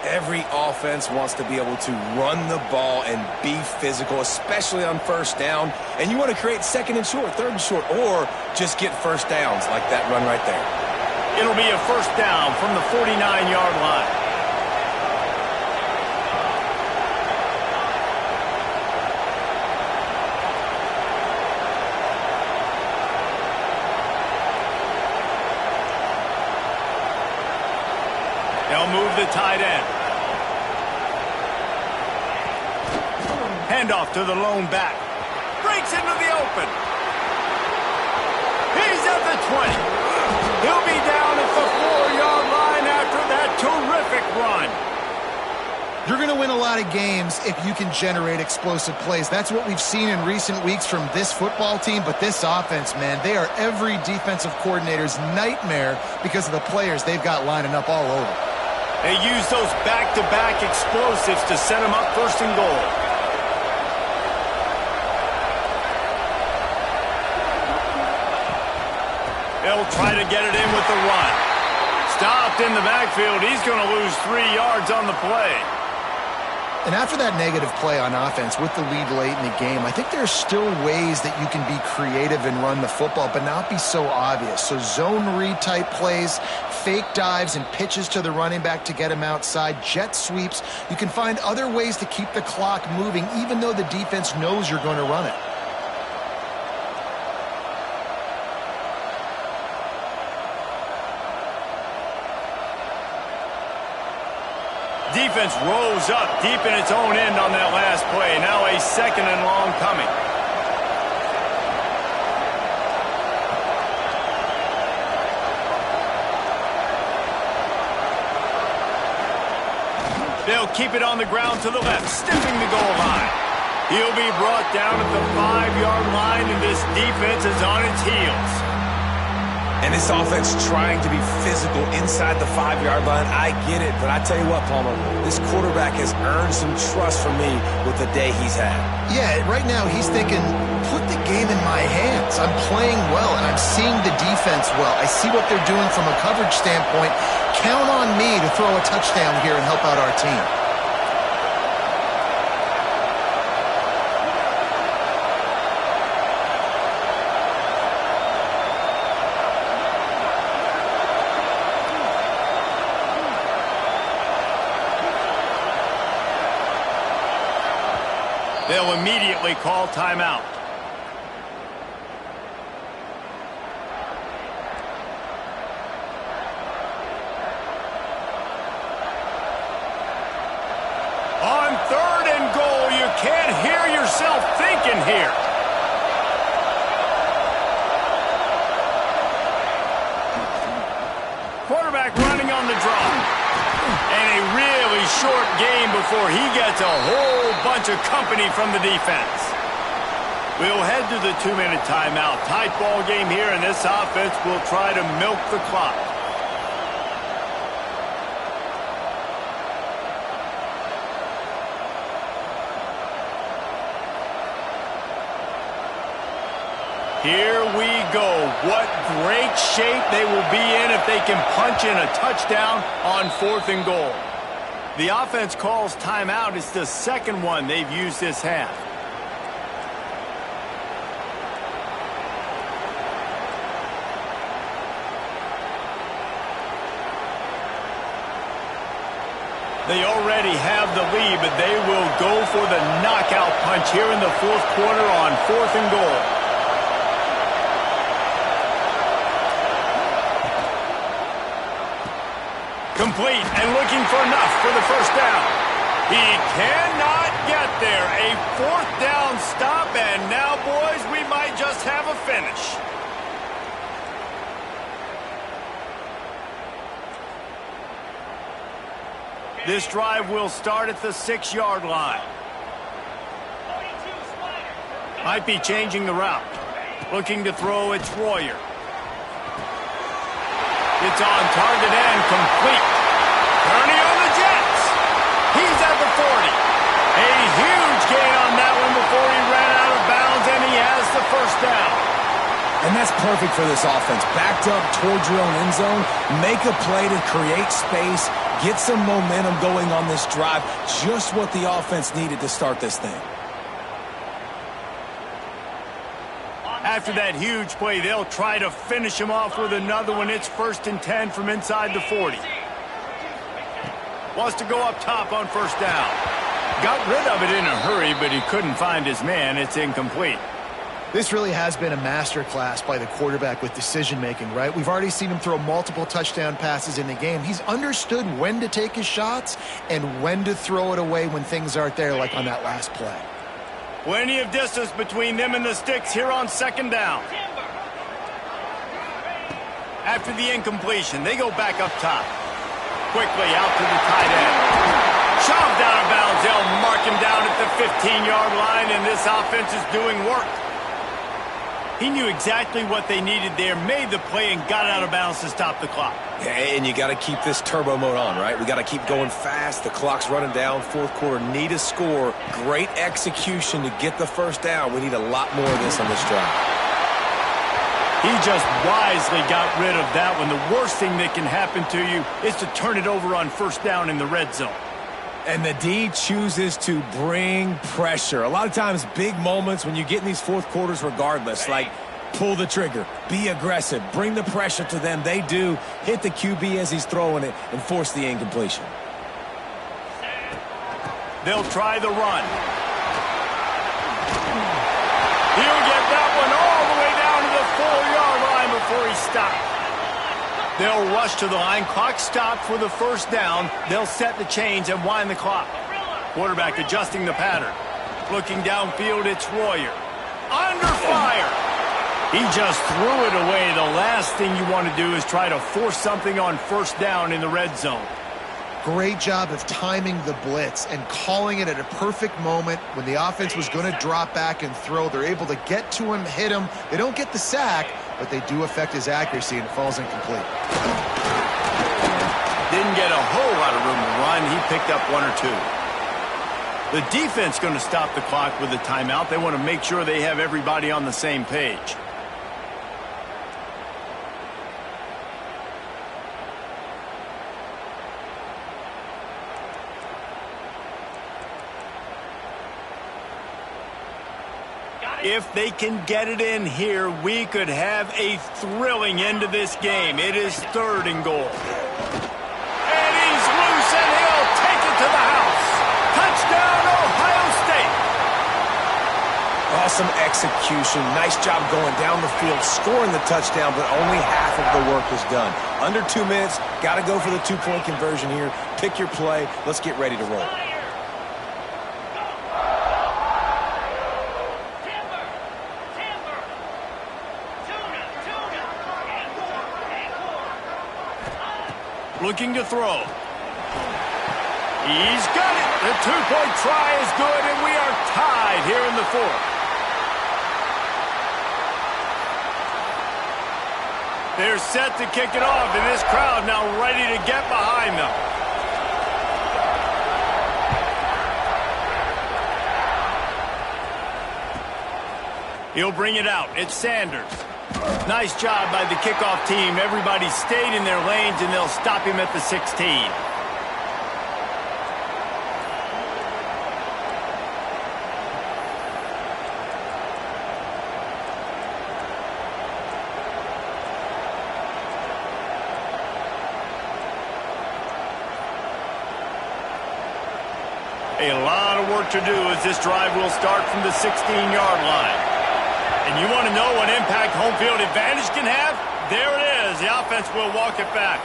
Every offense wants to be able to run the ball and be physical, especially on first down. And you want to create 2nd and short, 3rd and short, or just get first downs like that run right there. It'll be a first down from the 49-yard line. They'll move the tight end. Handoff to the lone back. Breaks into the open. He's at the 20. He'll be down at the 4-yard line after that terrific run. You're going to win a lot of games if you can generate explosive plays. That's what we've seen in recent weeks from this football team, but this offense, man, they are every defensive coordinator's nightmare because of the players they've got lining up all over. They use those back-to-back explosives to set them up 1st and goal. They'll try to get it in with the run. Stopped in the backfield. He's going to lose 3 yards on the play. And after that negative play on offense with the lead late in the game, I think there's still ways that you can be creative and run the football, but not be so obvious. So zone read type plays, fake dives and pitches to the running back to get him outside, jet sweeps. You can find other ways to keep the clock moving even though the defense knows you're going to run it. Defense rose up deep in its own end on that last play. Now a 2nd and long coming. They'll keep it on the ground to the left, sniffing the goal line. He'll be brought down at the 5-yard line, and this defense is on its heels. And this offense trying to be physical inside the 5-yard line. I get it, but I tell you what, Palmer, this quarterback has earned some trust from me with the day he's had. Yeah, right now he's thinking, put the game in my hands. I'm playing well, and I'm seeing the defense well. I see what they're doing from a coverage standpoint. Count on me to throw a touchdown here and help out our team. They'll immediately call timeout. On 3rd and goal, you can't hear yourself thinking here. Quarterback running on the draw. And a really short game before he gets a whole bunch of company from the defense. We'll head to the 2-minute timeout. Tight ball game here, and this offense will try to milk the clock. Here we go. What great shape they will be in if they can punch in a touchdown on 4th and goal. The offense calls timeout. It's the 2nd one they've used this half. They already have the lead, but they will go for the knockout punch here in the 4th quarter on 4th and goal. Complete and looking for enough for the 1st down. He cannot get there. A 4th down stop, and now, boys, we might just have a finish. This drive will start at the 6-yard line. Might be changing the route. Looking to throw, it's Royer. It's on target and complete. Kearney on the Jets. He's at the 40. A huge gain on that one before he ran out of bounds, and he has the 1st down. And that's perfect for this offense. Backed up towards your own end zone, make a play to create space, get some momentum going on this drive. Just what the offense needed to start this thing. After that huge play, they'll try to finish him off with another one. It's 1st and 10 from inside the 40. Wants to go up top on 1st down. Got rid of it in a hurry, but he couldn't find his man. It's incomplete. This really has been a masterclass by the quarterback with decision-making, right? We've already seen him throw multiple touchdown passes in the game. He's understood when to take his shots and when to throw it away when things aren't there, like on that last play. Plenty of distance between them and the sticks here on 2nd down. After the incompletion, they go back up top. Quickly out to the tight end. Shoved out of bounds. They'll mark him down at the 15-yard line, and this offense is doing work. He knew exactly what they needed there, made the play, and got out of bounds to stop the clock. Yeah, and you got to keep this turbo mode on, right? We got to keep going fast. The clock's running down. 4th quarter, need a score. Great execution to get the 1st down. We need a lot more of this on this drive. He just wisely got rid of that one. The worst thing that can happen to you is to turn it over on 1st down in the red zone. And the D chooses to bring pressure. A lot of times, big moments when you get in these 4th quarters regardless, like pull the trigger, be aggressive, bring the pressure to them. They do hit the QB as he's throwing it and force the incompletion. They'll try the run. He'll get that one all the way down to the 4-yard line before he stopped. They'll rush to the line. Clock stopped for the first down. They'll set the chains and wind the clock. Quarterback adjusting the pattern. Looking downfield, it's Royer. Under fire. He just threw it away. The last thing you want to do is try to force something on first down in the red zone. Great job of timing the blitz and calling it at a perfect moment when the offense was going to drop back and throw. They're able to get to him, hit him. They don't get the sack, but they do affect his accuracy, and it falls incomplete. Didn't get a whole lot of room to run. He picked up one or two. The defense going to stop the clock with a timeout. They want to make sure they have everybody on the same page. If they can get it in here, we could have a thrilling end to this game. It is 3rd and goal. And he's loose, and he'll take it to the house. Touchdown, Ohio State. Awesome execution. Nice job going down the field, scoring the touchdown, but only half of the work is done. Under 2 minutes, got to go for the 2-point conversion here. Pick your play. Let's get ready to roll. Looking to throw. He's got it. The 2-point try is good, and we are tied here in the 4th. They're set to kick it off, and this crowd now ready to get behind them. He'll bring it out. It's Sanders. Nice job by the kickoff team. Everybody stayed in their lanes, and they'll stop him at the 16. A lot of work to do as this drive will start from the 16-yard line. And you want to know what impact home field advantage can have? There it is. The offense will walk it back.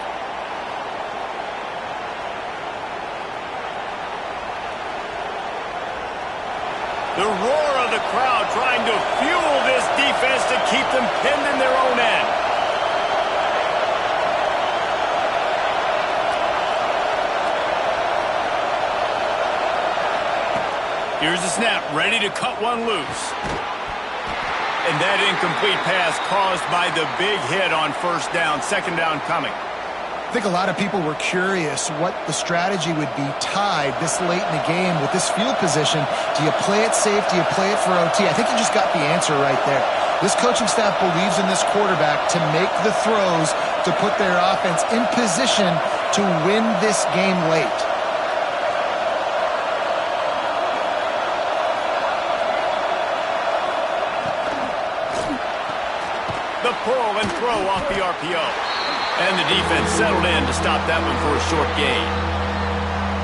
The roar of the crowd trying to fuel this defense to keep them pinned in their own end. Here's the snap, ready to cut one loose. And that incomplete pass caused by the big hit on first down, 2nd down coming. I think a lot of people were curious what the strategy would be tied this late in the game with this field position. Do you play it safe? Do you play it for OT? I think you just got the answer right there. This coaching staff believes in this quarterback to make the throws to put their offense in position to win this game late. The pull and throw off the RPO. And the defense settled in to stop that one for a short gain.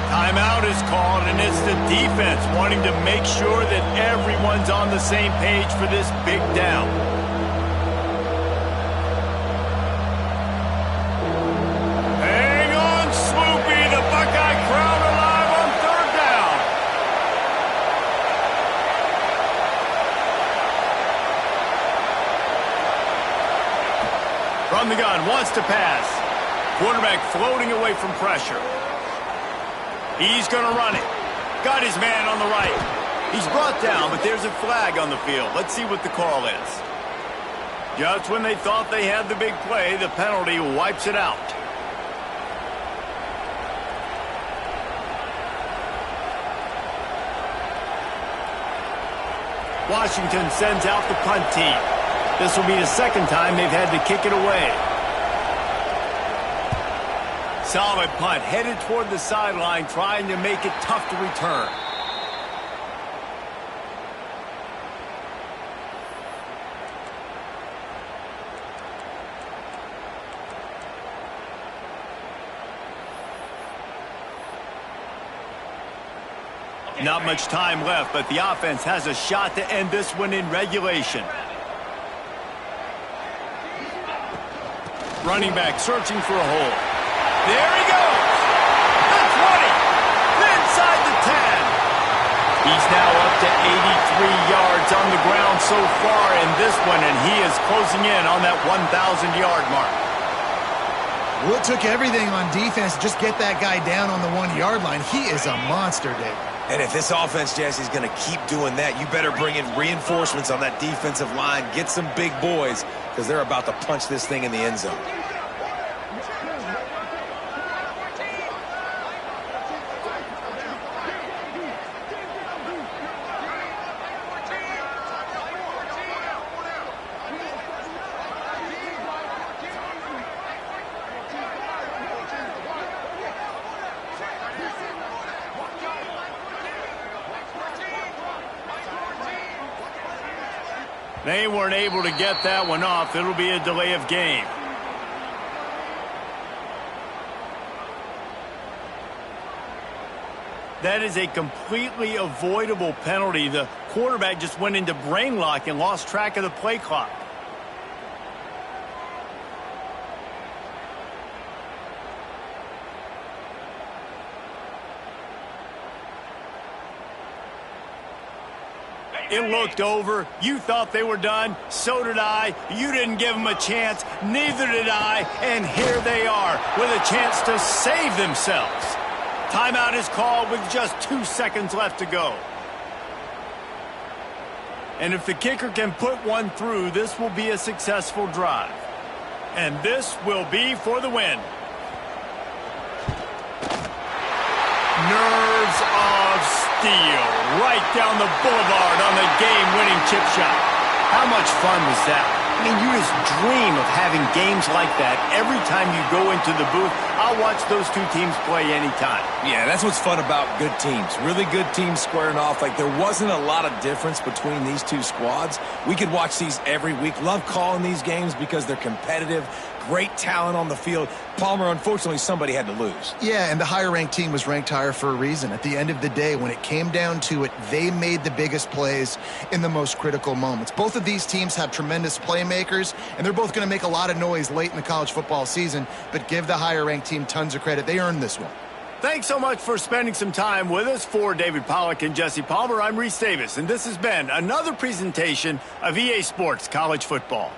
Timeout is called, and it's the defense wanting to make sure that everyone's on the same page for this big down. Hang on, Swoopy. The Buckeye crowd alive on 3rd down. From the gun, wants to pass. Quarterback floating away from pressure. He's going to run it. Got his man on the right. He's brought down, but there's a flag on the field. Let's see what the call is. Just when they thought they had the big play, the penalty wipes it out. Washington sends out the punt team. This will be the 2nd time they've had to kick it away. Solid punt, headed toward the sideline, trying to make it tough to return. Not much time left, but the offense has a shot to end this one in regulation. Running back searching for a hole. There he goes. The 20. Inside the 10. He's now up to 83 yards on the ground so far in this one, and he is closing in on that 1,000-yard mark. Well, it took everything on defense to just get that guy down on the 1-yard line. He is a monster, Dave. And if this offense, Jesse, is going to keep doing that, you better bring in reinforcements on that defensive line. Get some big boys, because they're about to punch this thing in the end zone. They weren't able to get that one off. It'll be a delay of game. That is a completely avoidable penalty. The quarterback just went into brain lock and lost track of the play clock. It looked over. You thought they were done. So did I. You didn't give them a chance. Neither did I. And here they are with a chance to save themselves. Timeout is called with just 2 seconds left to go. And if the kicker can put one through, this will be a successful drive. And this will be for the win. Nerves of steel right down the boulevard on the game-winning chip shot. How much fun was that? I mean, you just dream of having games like that every time you go into the booth. I'll watch those two teams play anytime. Yeah, that's what's fun about good teams. Really good teams squaring off. Like, there wasn't a lot of difference between these two squads. We could watch these every week. Love calling these games because they're competitive. Great talent on the field. Palmer, unfortunately, somebody had to lose. Yeah, and the higher-ranked team was ranked higher for a reason. At the end of the day, when it came down to it, they made the biggest plays in the most critical moments. Both of these teams have tremendous playmakers, and they're both going to make a lot of noise late in the college football season, but give the higher-ranked team tons of credit. They earned this one. Thanks so much for spending some time with us. For David Pollack and Jesse Palmer, I'm Reese Davis, and this has been another presentation of EA Sports College Football.